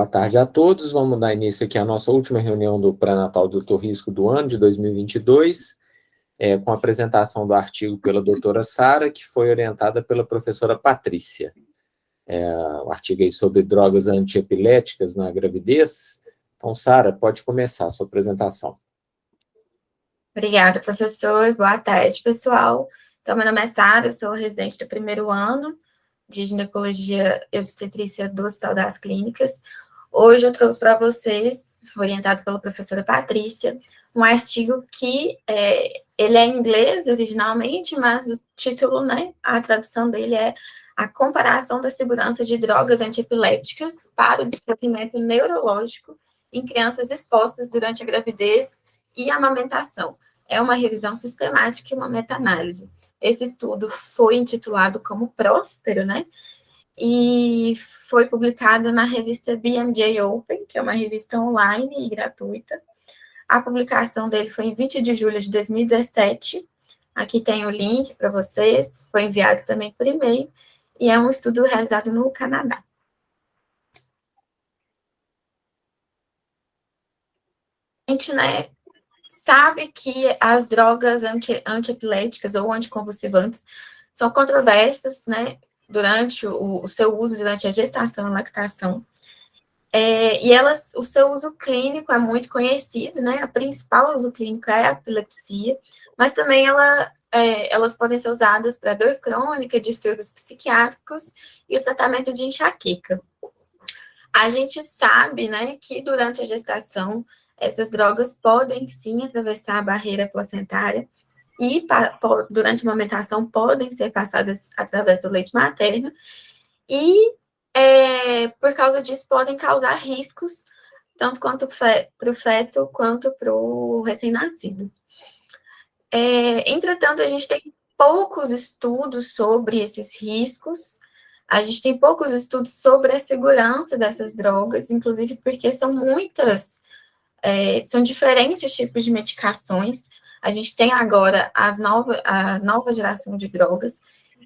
Boa tarde a todos. Vamos dar início aqui à nossa última reunião do pré-natal do Dr. Risco do ano de 2022, com a apresentação do artigo pela doutora Sara, que foi orientada pela professora Patrícia. O artigo aí sobre drogas antiepiléticas na gravidez. Então, Sara, pode começar a sua apresentação. Obrigada, professor. Boa tarde, pessoal. Então, meu nome é Sara, eu sou residente do primeiro ano de ginecologia e obstetrícia do Hospital das Clínicas. Hoje eu trouxe para vocês, orientado pela professora Patrícia, um artigo que ele é em inglês originalmente, mas o título, né, a tradução dele é A Comparação da Segurança de Drogas Antiepilépticas para o Desenvolvimento Neurológico em Crianças Expostas durante a Gravidez e Amamentação. É uma revisão sistemática e uma meta-análise. Esse estudo foi intitulado como Próspero, né? E foi publicado na revista BMJ Open, que é uma revista online e gratuita. A publicação dele foi em 20 de julho de 2017. Aqui tem o link para vocês, foi enviado também por e-mail, e é um estudo realizado no Canadá. A gente, né, sabe que as drogas antiepiléticas ou anticonvulsivantes são controversos, né, durante o seu uso, durante a gestação e lactação. E o seu uso clínico é muito conhecido, né, a principal uso clínico é a epilepsia, mas também elas podem ser usadas para dor crônica, distúrbios psiquiátricos e o tratamento de enxaqueca. A gente sabe, né, que durante a gestação, essas drogas podem sim atravessar a barreira placentária e durante a amamentação podem ser passadas através do leite materno e por causa disso podem causar riscos tanto quanto para o feto quanto para o recém-nascido. Entretanto, a gente tem poucos estudos sobre esses riscos. A gente tem poucos estudos sobre a segurança dessas drogas, inclusive porque são são diferentes tipos de medicações. A gente tem agora a nova geração de drogas.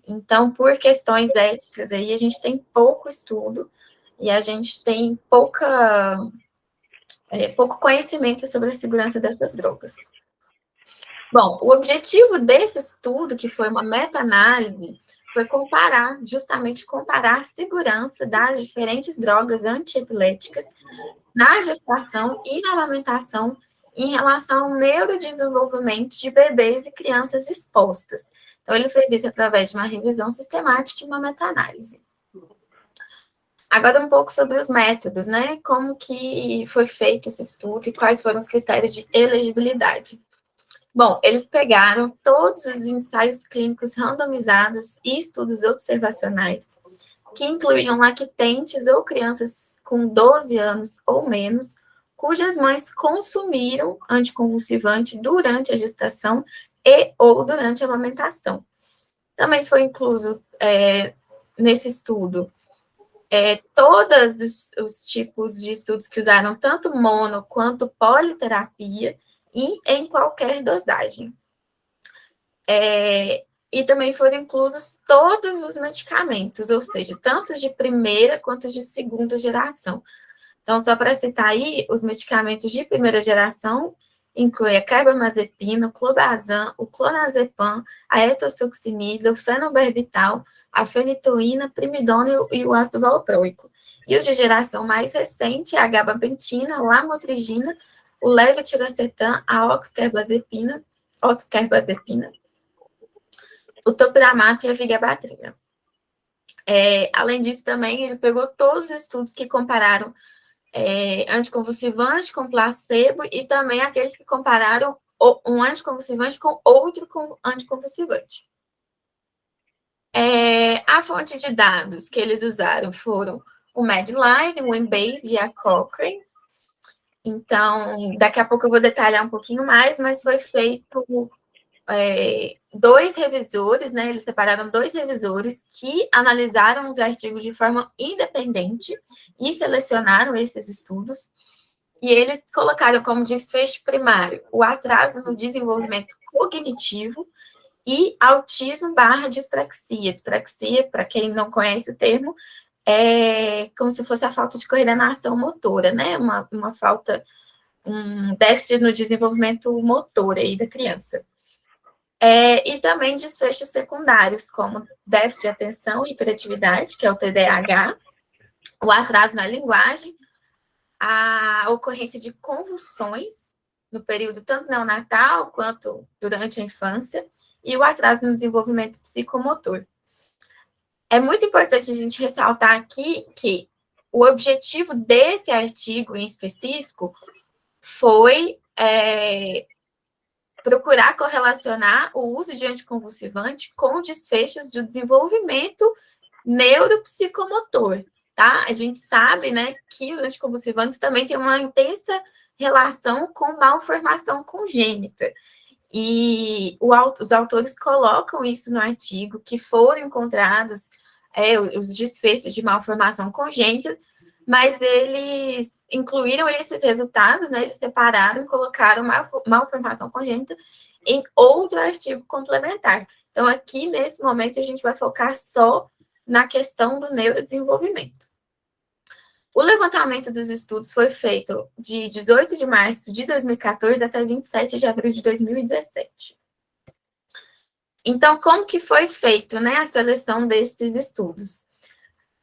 Então, por questões éticas, aí a gente tem pouco estudo e a gente tem pouco conhecimento sobre a segurança dessas drogas. Bom, o objetivo desse estudo, que foi uma meta-análise, foi justamente comparar a segurança das diferentes drogas antiepiléticas na gestação e na amamentação em relação ao neurodesenvolvimento de bebês e crianças expostas. Então, ele fez isso através de uma revisão sistemática e uma meta-análise. Agora, um pouco sobre os métodos, né? Como que foi feito esse estudo e quais foram os critérios de elegibilidade. Bom, eles pegaram todos os ensaios clínicos randomizados e estudos observacionais, que incluíam lactentes ou crianças com 12 anos ou menos, cujas mães consumiram anticonvulsivante durante a gestação e ou durante a amamentação. Também foi incluso nesse estudo todos os tipos de estudos que usaram tanto mono quanto politerapia, e em qualquer dosagem. E também foram inclusos todos os medicamentos, ou seja, tanto de primeira quanto de segunda geração. Então, só para citar aí, os medicamentos de primeira geração incluem a carbamazepina, o clobazam, o clonazepam, a etosuximida, o fenobarbital, a fenitoína, primidona e o ácido valproico. E os de geração mais recente, a gabapentina, a lamotrigina, o levetiracetam, a oxcarbazepina, o topiramato e a vigabatrina. Além disso, também, ele pegou todos os estudos que compararam anticonvulsivante com placebo e também aqueles que compararam um anticonvulsivante com outro anticonvulsivante. A fonte de dados que eles usaram foram o Medline, o Embase e a Cochrane. Então, daqui a pouco eu vou detalhar um pouquinho mais, mas foi feito dois revisores, né? Eles separaram dois revisores que analisaram os artigos de forma independente e selecionaram esses estudos. E eles colocaram como desfecho primário o atraso no desenvolvimento cognitivo e autismo/dispraxia. Dispraxia, para quem não conhece o termo, como se fosse a falta de coordenação motora, né? Uma falta, um déficit no desenvolvimento motor aí da criança. E também desfechos secundários, como déficit de atenção e hiperatividade, que é o TDAH, o atraso na linguagem, a ocorrência de convulsões no período tanto neonatal quanto durante a infância, e o atraso no desenvolvimento psicomotor. É muito importante a gente ressaltar aqui que o objetivo desse artigo em específico foi procurar correlacionar o uso de anticonvulsivante com desfechos do desenvolvimento neuropsicomotor, tá? A gente sabe, né, que os anticonvulsivantes também têm uma intensa relação com malformação congênita. E os autores colocam isso no artigo, que foram encontrados os desfechos de malformação congênita, mas eles incluíram esses resultados, né? Eles separaram e colocaram malformação congênita em outro artigo complementar. Então, aqui, nesse momento, a gente vai focar só na questão do neurodesenvolvimento. O levantamento dos estudos foi feito de 18 de março de 2014 até 27 de abril de 2017. Então, como que foi feito, né, a seleção desses estudos?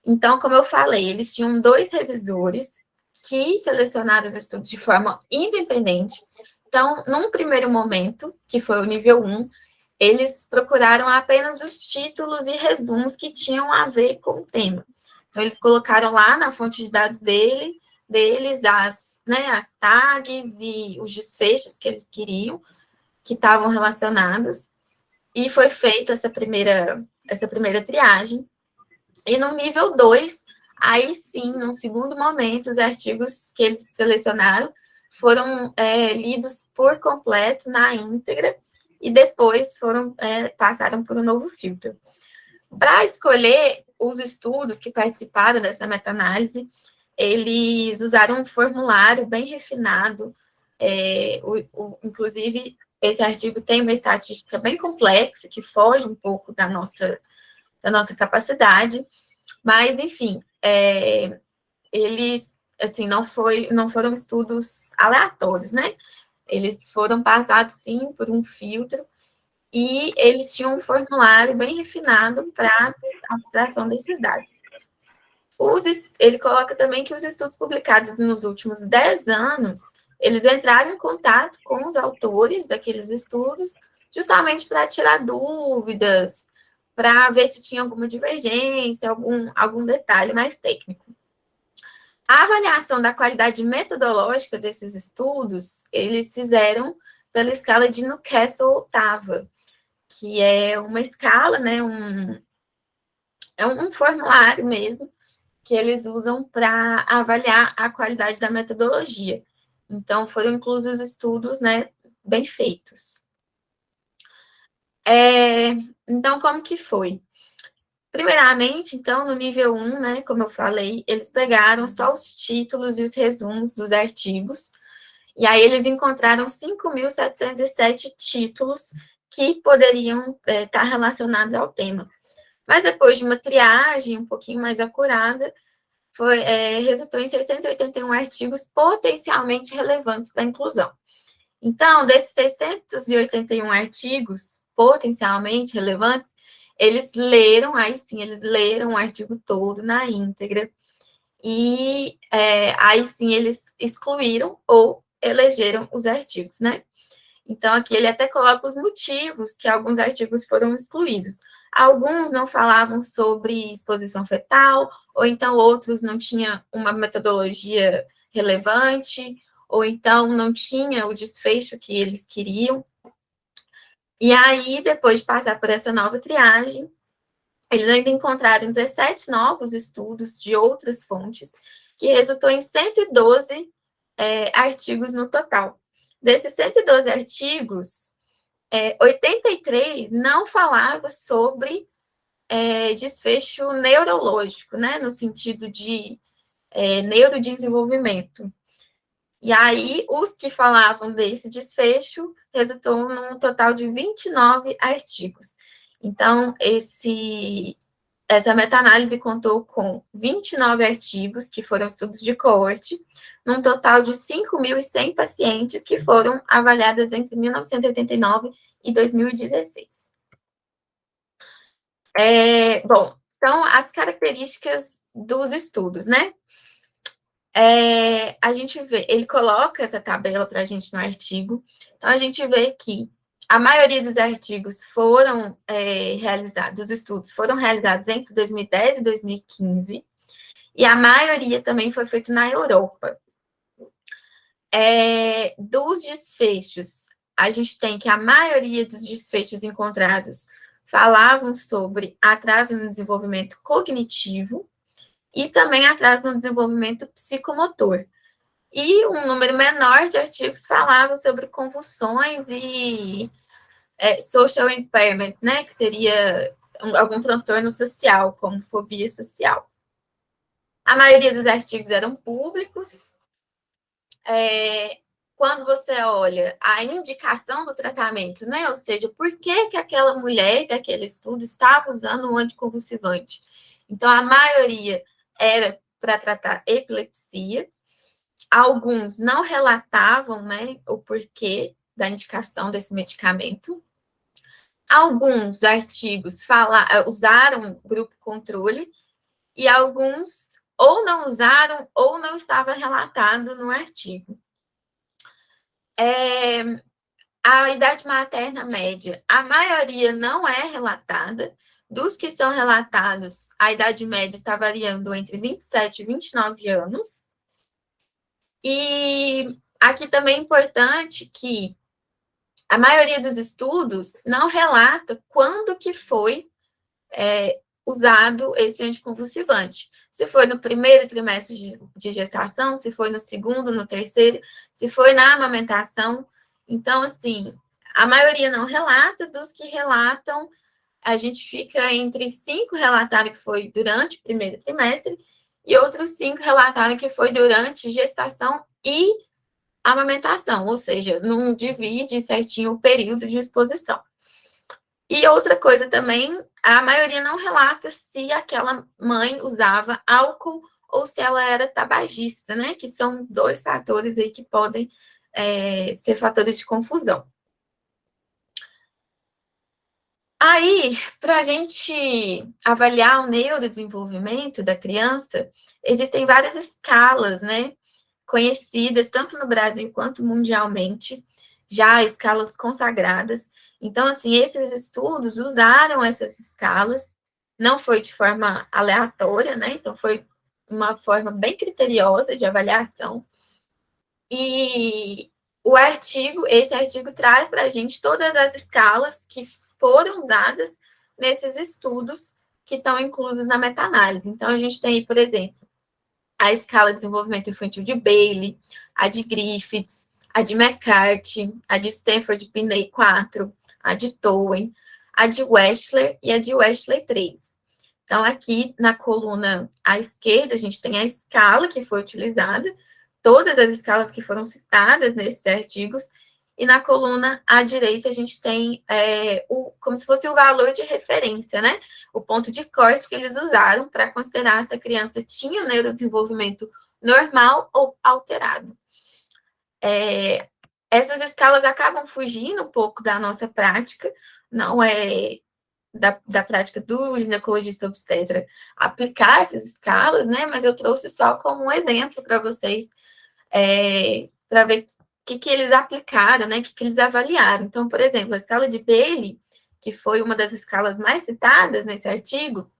Então, como eu falei, eles tinham 2 revisores que selecionaram os estudos de forma independente. Então, num primeiro momento, que foi o nível 1, eles procuraram apenas os títulos e resumos que tinham a ver com o tema. Então, eles colocaram lá na fonte de dados deles as tags e os desfechos que eles queriam, que estavam relacionados, e foi feita essa primeira triagem. E no nível 2, aí sim, num segundo momento, os artigos que eles selecionaram foram lidos por completo, na íntegra, e depois passaram por um novo filtro. Para escolher os estudos que participaram dessa meta-análise, eles usaram um formulário bem refinado, inclusive, esse artigo tem uma estatística bem complexa, que foge um pouco da nossa capacidade, mas, enfim, eles, assim, não foram estudos aleatórios, né? Eles foram passados, sim, por um filtro, e eles tinham um formulário bem refinado para a abstração desses dados. Ele coloca também que os estudos publicados nos últimos 10 anos, eles entraram em contato com os autores daqueles estudos, justamente para tirar dúvidas, para ver se tinha alguma divergência, algum detalhe mais técnico. A avaliação da qualidade metodológica desses estudos, eles fizeram pela escala de Newcastle-Ottawa, que é uma escala, né, um formulário mesmo, que eles usam para avaliar a qualidade da metodologia. Então, foram inclusos estudos, né, bem feitos. Então, como que foi? Primeiramente, então, no nível 1, né, como eu falei, eles pegaram só os títulos e os resumos dos artigos, e aí eles encontraram 5.707 títulos que poderiam estar relacionados ao tema. Mas depois de uma triagem um pouquinho mais acurada, resultou em 681 artigos potencialmente relevantes para a inclusão. Então, desses 681 artigos potencialmente relevantes, eles leram o artigo todo na íntegra, e aí sim eles excluíram ou elegeram os artigos, né? Então, aqui ele até coloca os motivos que alguns artigos foram excluídos. Alguns não falavam sobre exposição fetal, ou então outros não tinham uma metodologia relevante, ou então não tinha o desfecho que eles queriam. E aí, depois de passar por essa nova triagem, eles ainda encontraram 17 novos estudos de outras fontes, que resultou em 112 artigos no total. Desses 112 artigos, 83 não falava sobre desfecho neurológico, né, no sentido de neurodesenvolvimento. E aí, os que falavam desse desfecho resultou num total de 29 artigos. Então, essa meta-análise contou com 29 artigos, que foram estudos de coorte, num total de 5.100 pacientes que foram avaliadas entre 1989 e 2016. Bom, então, as características dos estudos, né? A gente vê, ele coloca essa tabela para a gente no artigo, então a gente vê que a maioria dos artigos foram realizados, os estudos foram realizados entre 2010 e 2015, e a maioria também foi feito na Europa. Dos desfechos, a gente tem que a maioria dos desfechos encontrados falavam sobre atraso no desenvolvimento cognitivo e também atraso no desenvolvimento psicomotor. E um número menor de artigos falavam sobre convulsões e social impairment, né, que seria algum transtorno social, como fobia social. A maioria dos artigos eram públicos. Quando você olha a indicação do tratamento, né, ou seja, por que aquela mulher daquele estudo estava usando um anticonvulsivante? Então, a maioria era para tratar epilepsia. Alguns não relatavam, né, o porquê da indicação desse medicamento. Alguns artigos usaram grupo controle e alguns ou não usaram ou não estava relatado no artigo. A idade materna média, a maioria não é relatada. Dos que são relatados, a idade média está variando entre 27 e 29 anos. E aqui também é importante que a maioria dos estudos não relata quando que foi usado esse anticonvulsivante. Se foi no primeiro trimestre de gestação, se foi no segundo, no terceiro, se foi na amamentação. Então, assim, a maioria não relata, dos que relatam, a gente fica entre 5 relataram que foi durante o primeiro trimestre e outros 5 relataram que foi durante gestação e amamentação, ou seja, não divide certinho o período de exposição. E outra coisa também, a maioria não relata se aquela mãe usava álcool ou se ela era tabagista, né? Que são 2 fatores aí que podem ser fatores de confusão. Aí, para a gente avaliar o neurodesenvolvimento da criança, existem várias escalas, né? Conhecidas, tanto no Brasil quanto mundialmente, já escalas consagradas. Então, assim, esses estudos usaram essas escalas, não foi de forma aleatória, né? Então, foi uma forma bem criteriosa de avaliação. E esse artigo traz para a gente todas as escalas que foram usadas nesses estudos que estão inclusos na meta-análise. Então, a gente tem, por exemplo, a escala de desenvolvimento infantil de Bayley, a de Griffiths, a de McCarthy, a de Stanford Binet 4, a de Towen, a de Wechsler e a de Wechsler 3. Então, aqui na coluna à esquerda, a gente tem a escala que foi utilizada, todas as escalas que foram citadas nesses artigos, e na coluna à direita a gente tem como se fosse o valor de referência, né? O ponto de corte que eles usaram para considerar se a criança tinha o neurodesenvolvimento normal ou alterado. Essas escalas acabam fugindo um pouco da nossa prática, não é da prática do ginecologista obstetra aplicar essas escalas, né? Mas eu trouxe só como um exemplo para vocês, para ver o que eles aplicaram, né? O que eles avaliaram. Então, por exemplo, a escala de Bayley, que foi uma das escalas mais citadas nesse artigo,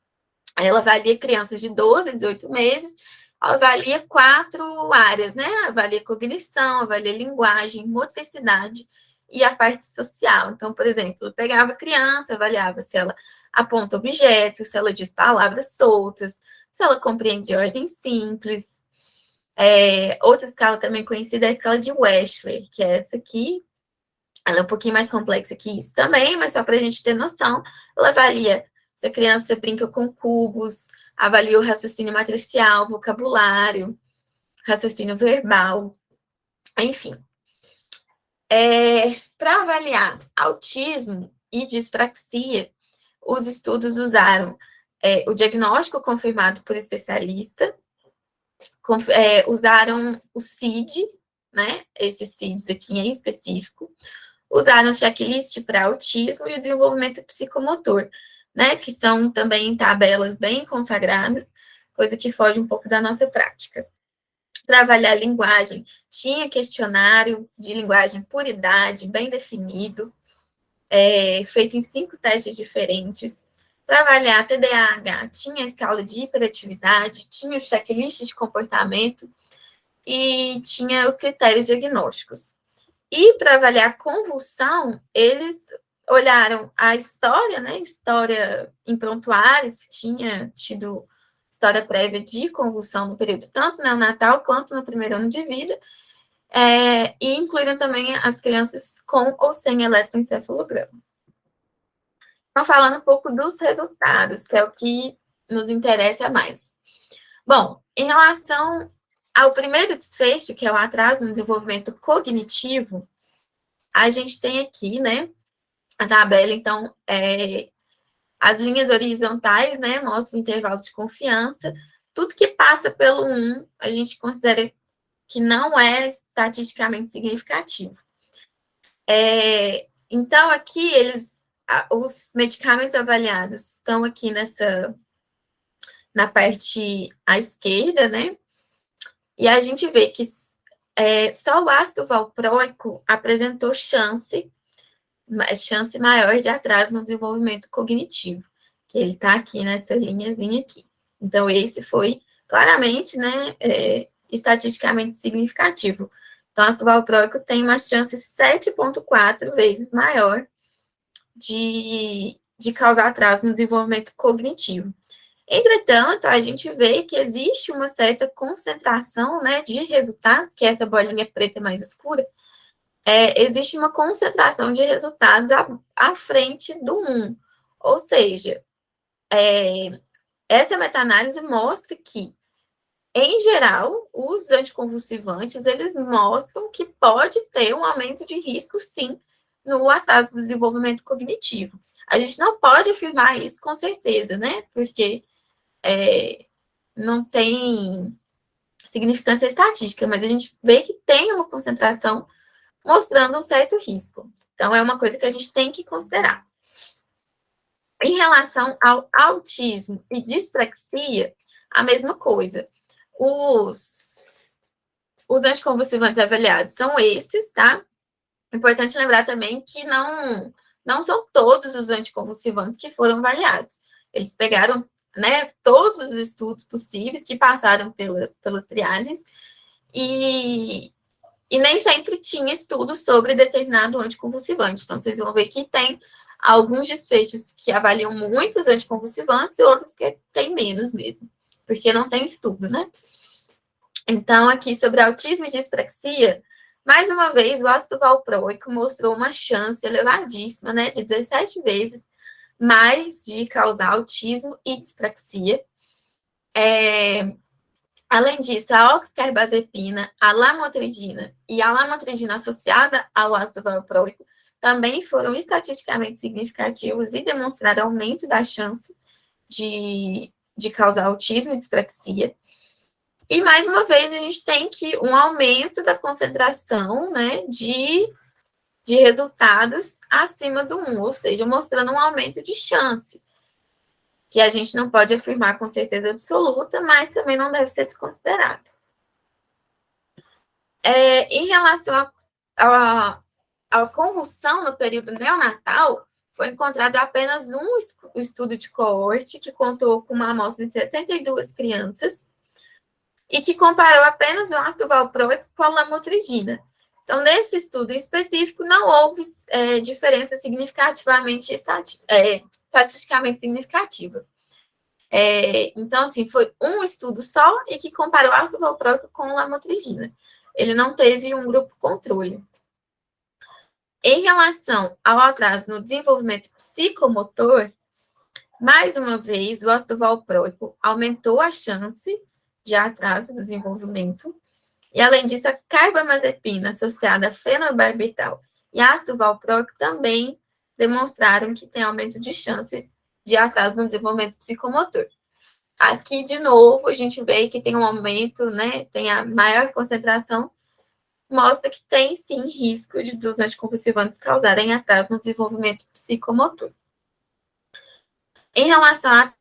ela avalia crianças de 12 a 18 meses, avalia 4 áreas, né? Avalia cognição, avalia linguagem, motricidade e a parte social. Então, por exemplo, eu pegava a criança, avaliava se ela aponta objetos, se ela diz palavras soltas, se ela compreende ordem simples. Outra escala também conhecida é a escala de Wechsler, que é essa aqui. Ela é um pouquinho mais complexa que isso também, mas só para a gente ter noção, ela avalia se a criança brinca com cubos, avalia o raciocínio matricial, vocabulário, raciocínio verbal, enfim. Para avaliar autismo e dispraxia, os estudos usaram o diagnóstico confirmado por especialista, usaram o CID, né, esses CIDs aqui em específico, usaram o checklist para autismo e o desenvolvimento psicomotor, né, que são também tabelas bem consagradas, coisa que foge um pouco da nossa prática. Para avaliar a linguagem, tinha questionário de linguagem por idade, bem definido, feito em 5 testes diferentes. Para avaliar a TDAH, tinha a escala de hiperatividade, tinha o checklist de comportamento e tinha os critérios diagnósticos. E para avaliar a convulsão, eles olharam a história, né? História em prontuário, se tinha tido história prévia de convulsão no período tanto neonatal quanto no primeiro ano de vida, e incluíram também as crianças com ou sem eletroencefalograma. Então, falando um pouco dos resultados, que é o que nos interessa mais. Bom, em relação ao primeiro desfecho, que é o atraso no desenvolvimento cognitivo, a gente tem aqui, né, a tabela, então, as linhas horizontais, né, mostram o intervalo de confiança. Tudo que passa pelo 1, a gente considera que não é estatisticamente significativo. Então, aqui, os medicamentos avaliados estão aqui na parte à esquerda, né? E a gente vê que só o ácido valproico apresentou chance maior de atraso no desenvolvimento cognitivo, que ele está aqui nessa linhazinha aqui. Então, esse foi claramente, né, estatisticamente significativo. Então, o ácido valproico tem uma chance 7,4 vezes maior de causar atraso no desenvolvimento cognitivo. Entretanto, a gente vê que existe uma certa concentração, né, de resultados, que é essa bolinha preta mais escura, existe uma concentração de resultados à frente do 1. Ou seja, essa meta-análise mostra que, em geral, os anticonvulsivantes, eles mostram que pode ter um aumento de risco, sim, no atraso do desenvolvimento cognitivo. A gente não pode afirmar isso com certeza, né? Porque não tem significância estatística, mas a gente vê que tem uma concentração mostrando um certo risco. Então, é uma coisa que a gente tem que considerar. Em relação ao autismo e dispraxia, a mesma coisa. Os anticonvulsivantes avaliados são esses, tá? Importante lembrar também que não são todos os anticonvulsivantes que foram avaliados. Eles pegaram, né, todos os estudos possíveis que passaram pelas triagens e nem sempre tinha estudo sobre determinado anticonvulsivante. Então, vocês vão ver que tem alguns desfechos que avaliam muitos anticonvulsivantes e outros que tem menos mesmo, porque não tem estudo, né? Então, aqui sobre autismo e dispraxia, mais uma vez, o ácido valproico mostrou uma chance elevadíssima, né, de 17 vezes mais de causar autismo e dispraxia. Além disso, a oxcarbazepina, a lamotrigina e a lamotrigina associada ao ácido valproico também foram estatisticamente significativos e demonstraram aumento da chance de causar autismo e dispraxia. E, mais uma vez, a gente tem que um aumento da concentração, né, de resultados acima do 1, ou seja, mostrando um aumento de chance, que a gente não pode afirmar com certeza absoluta, mas também não deve ser desconsiderado. Em relação à convulsão no período neonatal, foi encontrado apenas um estudo de coorte que contou com uma amostra de 72 crianças e que comparou apenas o ácido valproico com a lamotrigina. Então, nesse estudo em específico, não houve diferença estatisticamente significativa. Então, assim, foi um estudo só e que comparou ácido valproico com lamotrigina. Ele não teve um grupo controle. Em relação ao atraso no desenvolvimento psicomotor, mais uma vez, o ácido valproico aumentou a chance de atraso do desenvolvimento. E, além disso, a carbamazepina associada a fenobarbital e ácido valproico também demonstraram que tem aumento de chance de atraso no desenvolvimento psicomotor. Aqui, de novo, a gente vê que tem um aumento, né? Tem a maior concentração, mostra que tem, sim, risco dos anticonvulsivantes causarem atraso no desenvolvimento psicomotor. Em relação a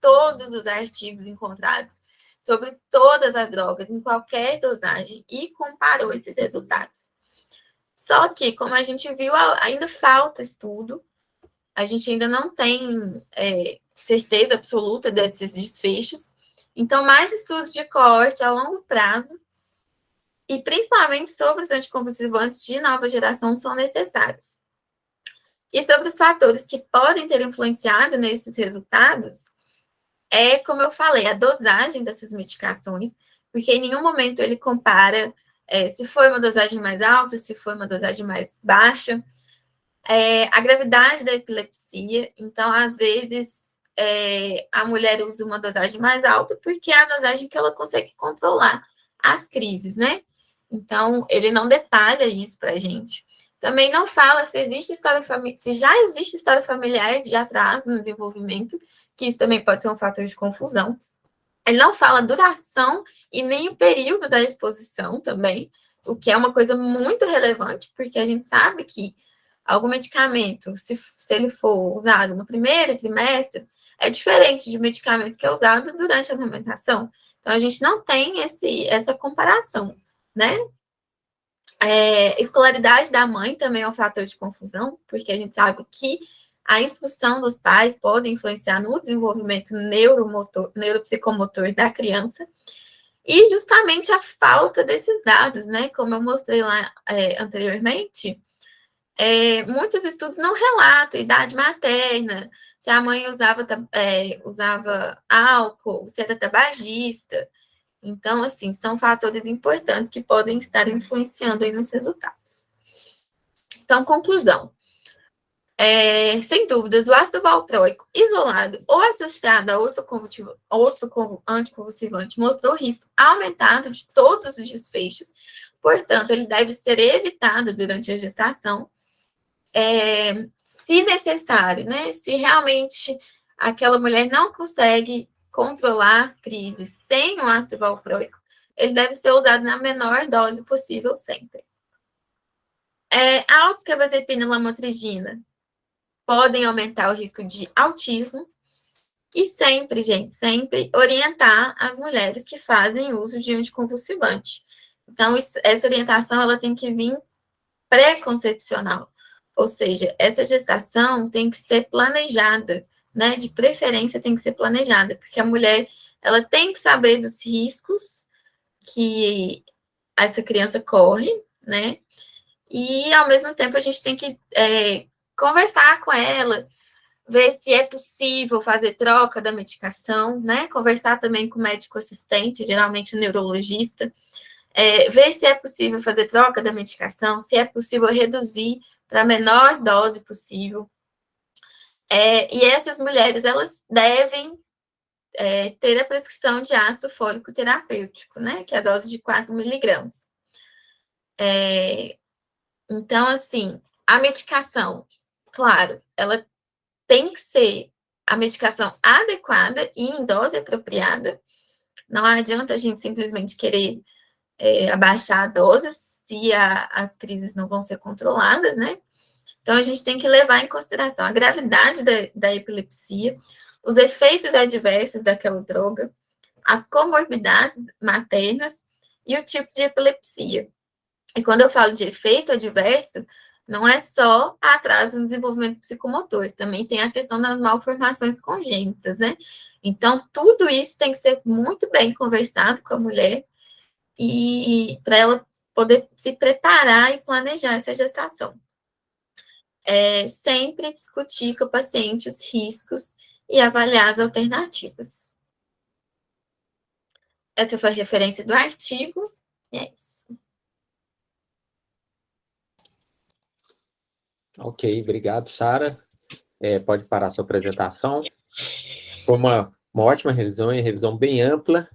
todos os artigos encontrados sobre todas as drogas, em qualquer dosagem, e comparou esses resultados. Só que, como a gente viu, ainda falta estudo, a gente ainda não tem certeza absoluta desses desfechos, então mais estudos de coorte a longo prazo, e principalmente sobre os anticonvulsivantes de nova geração, são necessários. E sobre os fatores que podem ter influenciado nesses resultados, como eu falei, a dosagem dessas medicações, porque em nenhum momento ele compara se foi uma dosagem mais alta, se foi uma dosagem mais baixa, a gravidade da epilepsia. Então, às vezes, a mulher usa uma dosagem mais alta porque é a dosagem que ela consegue controlar as crises, né? Então, ele não detalha isso para a gente. Também não fala se existe se já existe história familiar de atraso no desenvolvimento, que isso também pode ser um fator de confusão. Ele não fala duração e nem o período da exposição também, o que é uma coisa muito relevante, porque a gente sabe que algum medicamento, se ele for usado no primeiro trimestre, é diferente de um medicamento que é usado durante a amamentação. Então, a gente não tem essa comparação, né? Escolaridade da mãe também é um fator de confusão, porque a gente sabe que a instrução dos pais pode influenciar no desenvolvimento neuropsicomotor da criança, e justamente a falta desses dados, né? Como eu mostrei lá anteriormente, muitos estudos não relatam idade materna, se a mãe usava álcool, se era tabagista. Então, assim, são fatores importantes que podem estar influenciando aí nos resultados. Então, conclusão. Sem dúvidas, o ácido valproico isolado ou associado a outro anticonvulsivante mostrou risco aumentado de todos os desfechos, portanto, ele deve ser evitado durante a gestação, se necessário, né? Se realmente aquela mulher não consegue controlar as crises sem o ácido valproico, ele deve ser usado na menor dose possível sempre. A oxcarbazepina e lamotrigina podem aumentar o risco de autismo, e sempre, gente, sempre orientar as mulheres que fazem uso de anticonvulsivante. Então, essa orientação ela tem que vir pré-concepcional, ou seja, essa gestação tem que ser planejada, né? De preferência tem que ser planejada, porque a mulher ela tem que saber dos riscos que essa criança corre, né? E ao mesmo tempo a gente tem que conversar com ela, ver se é possível fazer troca da medicação, né? Conversar também com o médico assistente, geralmente o neurologista, ver se é possível fazer troca da medicação, se é possível reduzir para a menor dose possível. E essas mulheres, elas devem ter a prescrição de ácido fólico terapêutico, né? Que é a dose de 4 miligramas. Então, assim, a medicação, claro, ela tem que ser a medicação adequada e em dose apropriada. Não adianta a gente simplesmente querer abaixar a dose se as crises não vão ser controladas, né? Então, a gente tem que levar em consideração a gravidade da epilepsia, os efeitos adversos daquela droga, as comorbidades maternas e o tipo de epilepsia. E quando eu falo de efeito adverso, não é só atraso no desenvolvimento psicomotor, também tem a questão das malformações congênitas, né? Então, tudo isso tem que ser muito bem conversado com a mulher e para ela poder se preparar e planejar essa gestação. Sempre discutir com o paciente os riscos e avaliar as alternativas. Essa foi a referência do artigo, e é isso. Ok, obrigado, Sara. Pode parar a sua apresentação. Foi uma ótima revisão, e revisão bem ampla.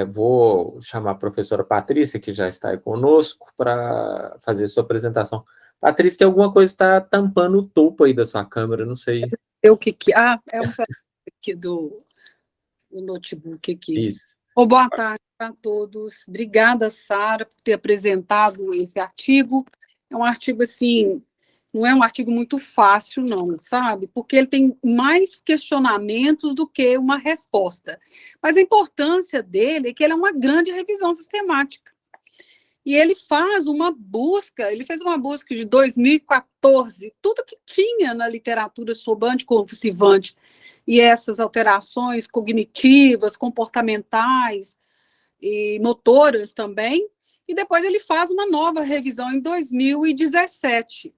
Vou chamar a professora Patrícia, que já está aí conosco, para fazer sua apresentação. Patrícia, tem alguma coisa que está tampando o topo aí da sua câmera, não sei. É um pedaço aqui do notebook aqui. Isso. Boa tarde para todos. Obrigada, Sara, por ter apresentado esse artigo. É um artigo, assim, não é um artigo muito fácil, não, sabe? Porque ele tem mais questionamentos do que uma resposta. Mas a importância dele é que ele é uma grande revisão sistemática. E ele faz uma busca, ele fez uma busca de 2014, tudo que tinha na literatura sobre anticonvulsivante e essas alterações cognitivas, comportamentais e motoras também, e depois ele faz uma nova revisão em 2017.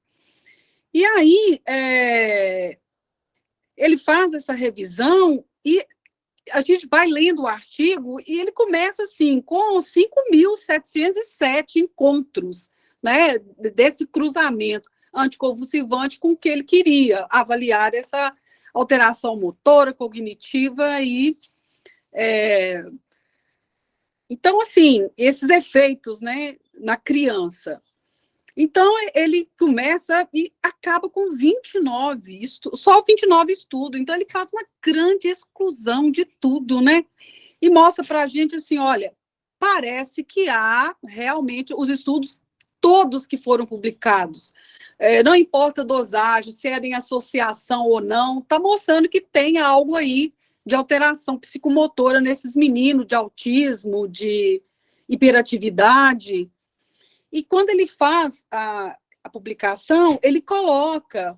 E aí, ele faz essa revisão e a gente vai lendo o artigo e ele começa assim, com 5.707 encontros, né, desse cruzamento anticonvulsivante com o que ele queria avaliar essa alteração motora, cognitiva e... Então, assim, esses efeitos, né, na criança. Então, ele começa e acaba com 29, só 29 estudos. Então, ele faz uma grande exclusão de tudo, né? E mostra para a gente assim, olha, parece que há realmente os estudos todos que foram publicados, não importa a dosagem, se era em associação ou não, está mostrando que tem algo aí de alteração psicomotora nesses meninos, de autismo, de hiperatividade. E quando ele faz a publicação, ele coloca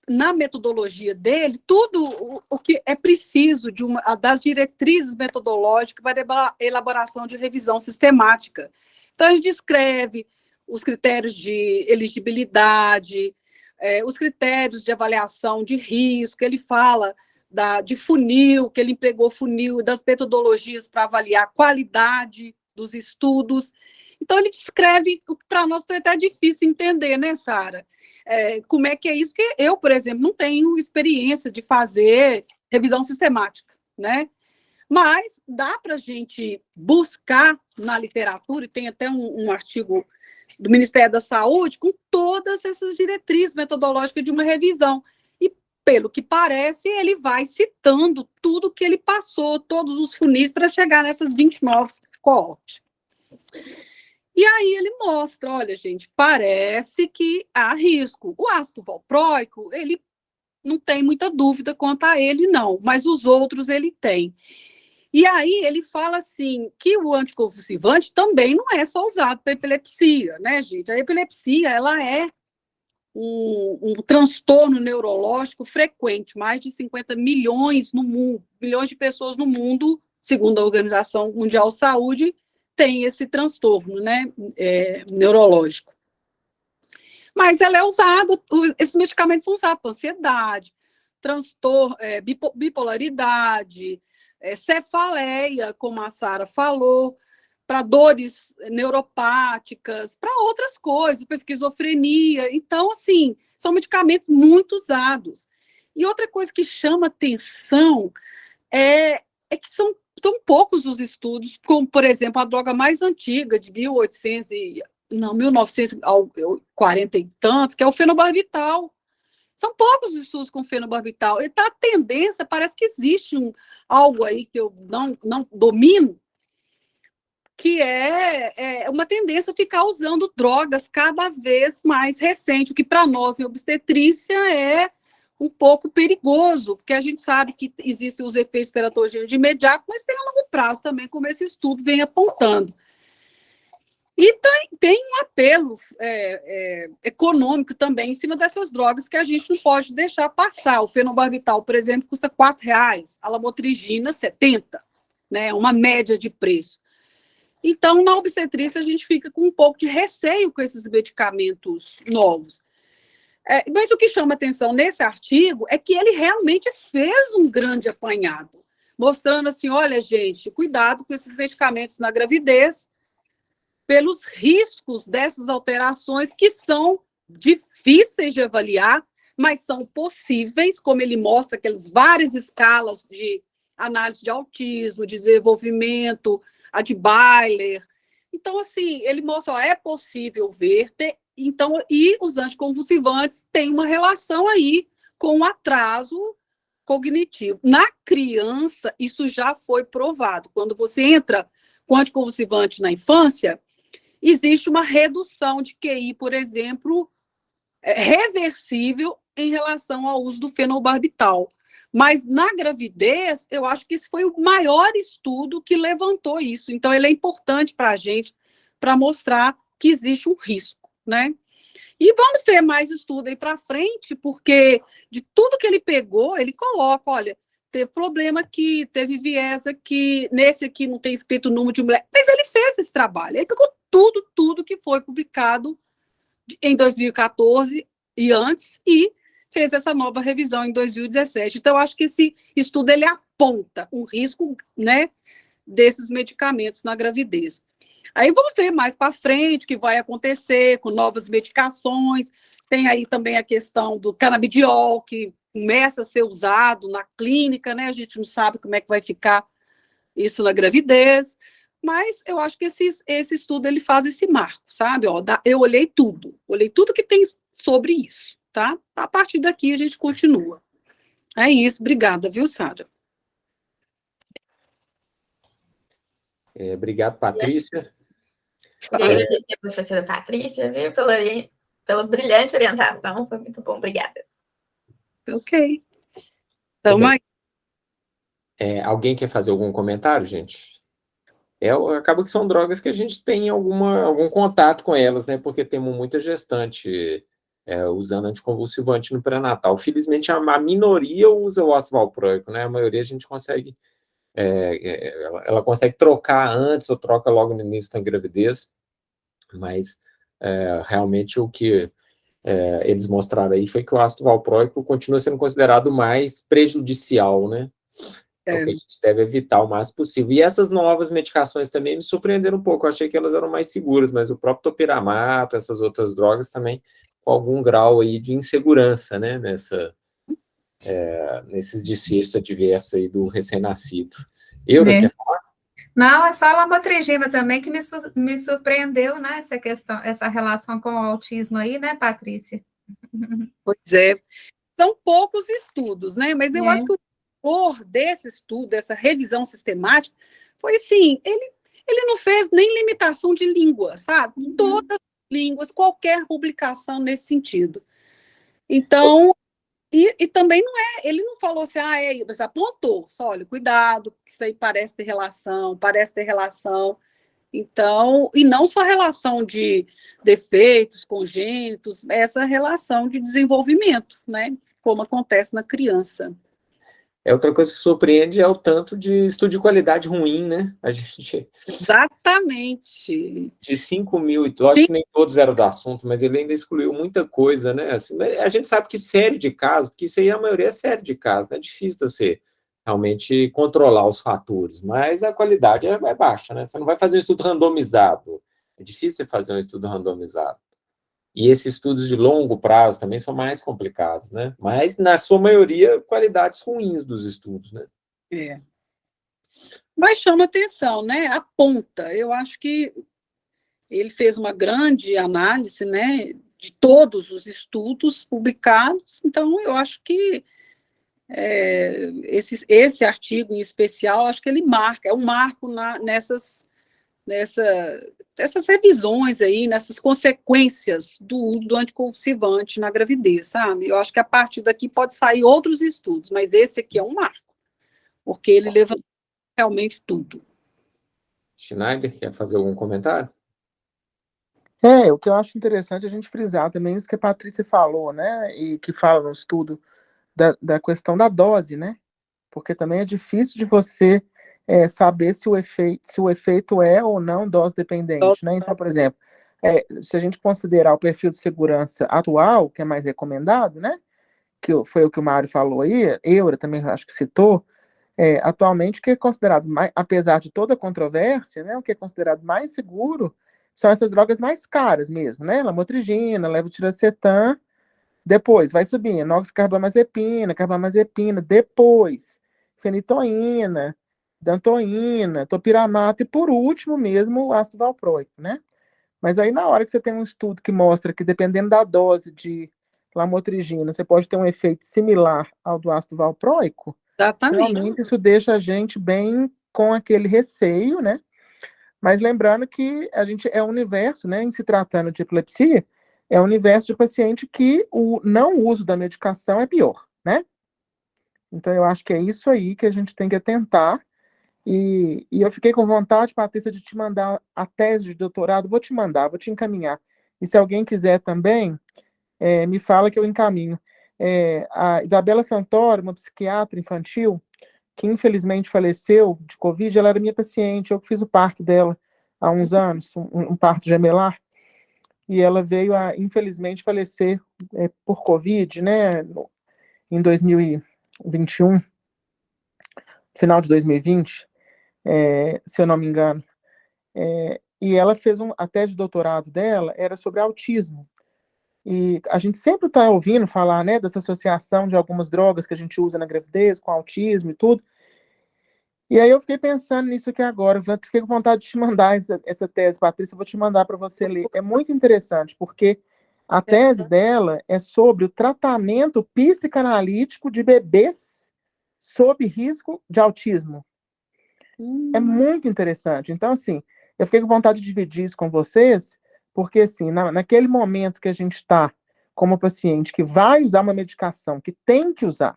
na metodologia dele tudo o que é preciso das diretrizes metodológicas para a elaboração de revisão sistemática. Então, ele descreve os critérios de elegibilidade, os critérios de avaliação de risco, ele fala de funil, que ele empregou funil, das metodologias para avaliar a qualidade dos estudos. Então, ele descreve o que para nós é até difícil entender, né, Sara? Como é que é isso? Porque eu, por exemplo, não tenho experiência de fazer revisão sistemática, né? Mas dá para a gente buscar na literatura, e tem até um artigo do Ministério da Saúde com todas essas diretrizes metodológicas de uma revisão. E, pelo que parece, ele vai citando tudo que ele passou, todos os funis, para chegar nessas 29 coortes. E aí ele mostra, olha, gente, parece que há risco. O ácido valproico, ele não tem muita dúvida quanto a ele, não, mas os outros ele tem. E aí ele fala assim, que o anticonvulsivante também não é só usado para epilepsia, né, gente? A epilepsia, ela é um transtorno neurológico frequente, mais de 50 milhões no mundo, milhões de pessoas no mundo, segundo a Organização Mundial de Saúde, tem esse transtorno, né, neurológico. Mas ela é usada, esses medicamentos são usados para ansiedade, transtorno, bipolaridade, cefaleia, como a Sara falou, para dores neuropáticas, para outras coisas, para esquizofrenia. Então, assim, são medicamentos muito usados. E outra coisa que chama atenção é que são tão poucos os estudos, como, por exemplo, a droga mais antiga, de 1940 e tantos, que é o fenobarbital. São poucos os estudos com fenobarbital. E tá a tendência, parece que existe algo aí que eu não domino, que é uma tendência a ficar usando drogas cada vez mais recentes, o que para nós em obstetrícia é um pouco perigoso, porque a gente sabe que existem os efeitos teratogênicos de imediato, mas tem a longo prazo também, como esse estudo vem apontando. E tem um apelo econômico também em cima dessas drogas que a gente não pode deixar passar. O fenobarbital, por exemplo, custa R$4, a lamotrigina, 70, né, uma média de preço. Então, na obstetrícia, a gente fica com um pouco de receio com esses medicamentos novos. Mas o que chama atenção nesse artigo é que ele realmente fez um grande apanhado, mostrando assim, olha, gente, cuidado com esses medicamentos na gravidez, pelos riscos dessas alterações que são difíceis de avaliar, mas são possíveis, como ele mostra aquelas várias escalas de análise de autismo, de desenvolvimento, a de Baylor. Então, assim, ele mostra, é possível ver, então, e os anticonvulsivantes têm uma relação aí com o atraso cognitivo. Na criança, isso já foi provado. Quando você entra com anticonvulsivante na infância, existe uma redução de QI, por exemplo, reversível em relação ao uso do fenobarbital. Mas na gravidez, eu acho que esse foi o maior estudo que levantou isso. Então, ele é importante para a gente, para mostrar que existe um risco, né? E vamos ter mais estudo aí para frente, porque de tudo que ele pegou, ele coloca, olha, teve problema aqui, teve viés aqui, nesse aqui não tem escrito número de mulher, mas ele fez esse trabalho, ele pegou tudo que foi publicado em 2014 e antes, e fez essa nova revisão em 2017. Então, eu acho que esse estudo, ele aponta o risco, né, desses medicamentos na gravidez. Aí vamos ver mais para frente o que vai acontecer com novas medicações. Tem aí também a questão do canabidiol, que começa a ser usado na clínica, né? A gente não sabe como é que vai ficar isso na gravidez, mas eu acho que esse estudo ele faz esse marco, sabe? Ó, eu olhei tudo que tem sobre isso, tá? A partir daqui a gente continua. É isso, obrigada, viu, Sara? Obrigado, Patrícia. Queria agradecer a professora Patrícia, viu, pela brilhante orientação, foi muito bom, obrigada. Ok. Então, alguém quer fazer algum comentário, gente? Acaba que são drogas que a gente tem algum contato com elas, né? Porque temos muita gestante usando anticonvulsivante no pré-natal. Felizmente, a minoria usa o ácido valproico, né? A maioria a gente consegue... ela consegue trocar antes ou troca logo no início da gravidez, mas realmente o que eles mostraram aí foi que o ácido valproico continua sendo considerado mais prejudicial, né? É o que a gente deve evitar o máximo possível. E essas novas medicações também me surpreenderam um pouco, eu achei que elas eram mais seguras, mas o próprio topiramato, essas outras drogas também, com algum grau aí de insegurança, né, nesses desfechos adversos aí do recém-nascido. Quer falar? Não, é só a lamotrigina também que me surpreendeu, né, essa questão, essa relação com o autismo aí, né, Patrícia? Pois é. São poucos estudos, né, mas eu acho que o valor desse estudo, dessa revisão sistemática, foi assim, ele não fez nem limitação de língua, sabe? Todas as línguas, qualquer publicação nesse sentido. Então, e também ele não falou assim, mas apontou, só, olha, cuidado, isso aí parece ter relação. Então, e não só relação de defeitos congênitos, essa relação de desenvolvimento, né? Como acontece na criança. Outra coisa que surpreende é o tanto de estudo de qualidade ruim, né? A gente... Exatamente. De 5.000, lógico que nem todos eram do assunto, mas ele ainda excluiu muita coisa, né? Assim, a gente sabe que série de casos, porque isso aí a maioria é série de casos, né? É difícil você realmente controlar os fatores, mas a qualidade é baixa, né? Você não vai fazer um estudo randomizado. É difícil você fazer um estudo randomizado. E esses estudos de longo prazo também são mais complicados, né? Mas, na sua maioria, qualidades ruins dos estudos, né? Mas chama atenção, né? Aponta. Eu acho que ele fez uma grande análise, né, de todos os estudos publicados, então eu acho que esse artigo em especial, acho que ele é um marco nessas revisões aí, nessas consequências do uso do anticonvulsivante na gravidez, sabe? Eu acho que a partir daqui pode sair outros estudos, mas esse aqui é um marco, porque ele levantou realmente tudo. Schneider, quer fazer algum comentário? O que eu acho interessante a gente frisar também isso que a Patrícia falou, né, e que fala no estudo da questão da dose, né, porque também é difícil de você saber se o efeito é ou não dose dependente, né, então, por exemplo, se a gente considerar o perfil de segurança atual, que é mais recomendado, né, que foi o que o Mário falou aí, Eura também acho que citou, atualmente o que é considerado mais, apesar de toda a controvérsia, né, o que é considerado mais seguro são essas drogas mais caras mesmo, né? Lamotrigina, levetiracetam, depois vai subindo, carbamazepina, depois fenitoína, dantoína, topiramato e por último mesmo o ácido valproico, né? Mas aí na hora que você tem um estudo que mostra que dependendo da dose de lamotrigina, você pode ter um efeito similar ao do ácido valproico, realmente isso deixa a gente bem com aquele receio, né? Mas lembrando que a gente é um universo, né, em se tratando de epilepsia, é um universo de paciente que o não uso da medicação é pior, né? Então, eu acho que é isso aí que a gente tem que atentar. E eu fiquei com vontade, Patrícia, de te mandar a tese de doutorado. Vou te mandar, vou te encaminhar. E se alguém quiser também, me fala que eu encaminho. A Isabela Santoro, uma psiquiatra infantil, que infelizmente faleceu de Covid, ela era minha paciente, eu fiz o parto dela há uns anos, um parto gemelar, e ela veio a, infelizmente, falecer por Covid, né, em 2021, final de 2020, se eu não me engano. E ela fez a tese de doutorado dela, era sobre autismo. E a gente sempre está ouvindo falar, né, dessa associação de algumas drogas que a gente usa na gravidez com autismo e tudo. E aí eu fiquei pensando nisso aqui agora, fiquei com vontade de te mandar essa tese, Patrícia, eu vou te mandar para você ler. É muito interessante, porque a tese dela é sobre o tratamento psicanalítico de bebês sob risco de autismo. É muito interessante. Então, assim, eu fiquei com vontade de dividir isso com vocês, porque, assim, naquele momento que a gente está como paciente que vai usar uma medicação, que tem que usar,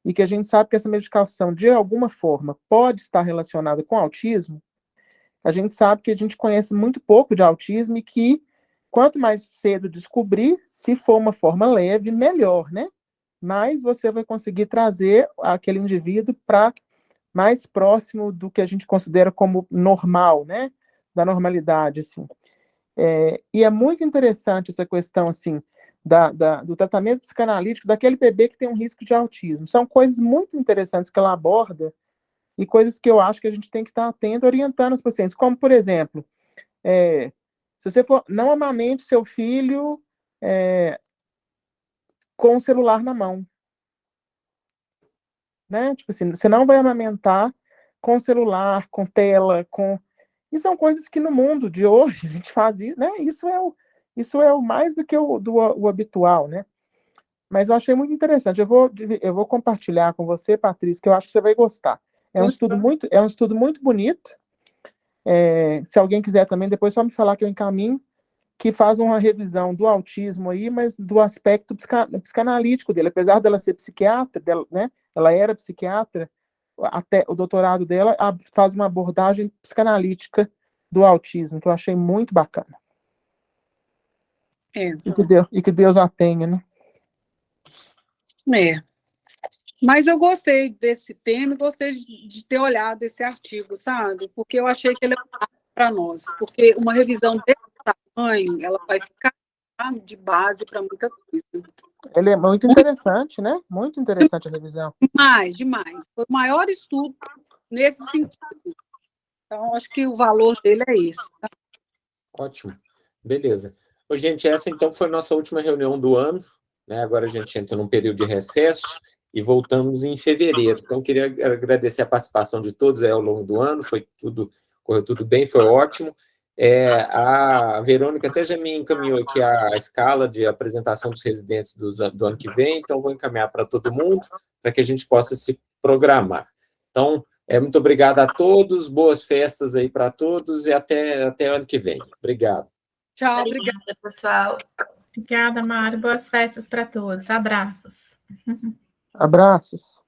e que a gente sabe que essa medicação, de alguma forma, pode estar relacionada com autismo, a gente sabe que a gente conhece muito pouco de autismo e que, quanto mais cedo descobrir, se for uma forma leve, melhor, né? Mas você vai conseguir trazer aquele indivíduo para mais próximo do que a gente considera como normal, né? Da normalidade, assim. E é muito interessante essa questão, assim, do tratamento psicanalítico daquele bebê que tem um risco de autismo. São coisas muito interessantes que ela aborda e coisas que eu acho que a gente tem que estar atento, orientando os pacientes. Como, por exemplo, se você for, não amamente seu filho com o celular na mão. Né? Tipo assim, você não vai amamentar com celular, com tela, com... E são coisas que no mundo de hoje a gente faz isso, né? Isso é o mais do que o habitual, né? Mas eu achei muito interessante. Eu vou compartilhar com você, Patrícia, que eu acho que você vai gostar. É um estudo muito bonito. Se alguém quiser também, depois só me falar que eu encaminho, que faz uma revisão do autismo aí, mas do aspecto psicanalítico dele. Apesar dela ser psiquiatra, né? Ela era psiquiatra, até o doutorado dela faz uma abordagem psicanalítica do autismo, que eu achei muito bacana. E que Deus a tenha, né? Mas eu gostei desse tema e gostei de ter olhado esse artigo, sabe? Porque eu achei que ele é para nós. Porque uma revisão desse tamanho, ela vai ficar de base para muita coisa. Ele é muito interessante, né? Muito interessante a revisão. Demais. Foi o maior estudo nesse sentido. Então, acho que o valor dele é esse. Tá? Ótimo. Beleza. Ô, gente, essa então foi nossa última reunião do ano, né? Agora a gente entra num período de recesso e voltamos em fevereiro. Então, queria agradecer a participação de todos aí ao longo do ano, correu tudo bem, foi ótimo. A Verônica até já me encaminhou aqui a escala de apresentação dos residentes do ano que vem, então vou encaminhar para todo mundo, para que a gente possa se programar. Então, muito obrigado a todos, boas festas aí para todos e até ano que vem. Obrigado. Tchau, obrigada, pessoal. Obrigada, Mário. Boas festas para todos. Abraços. Abraços.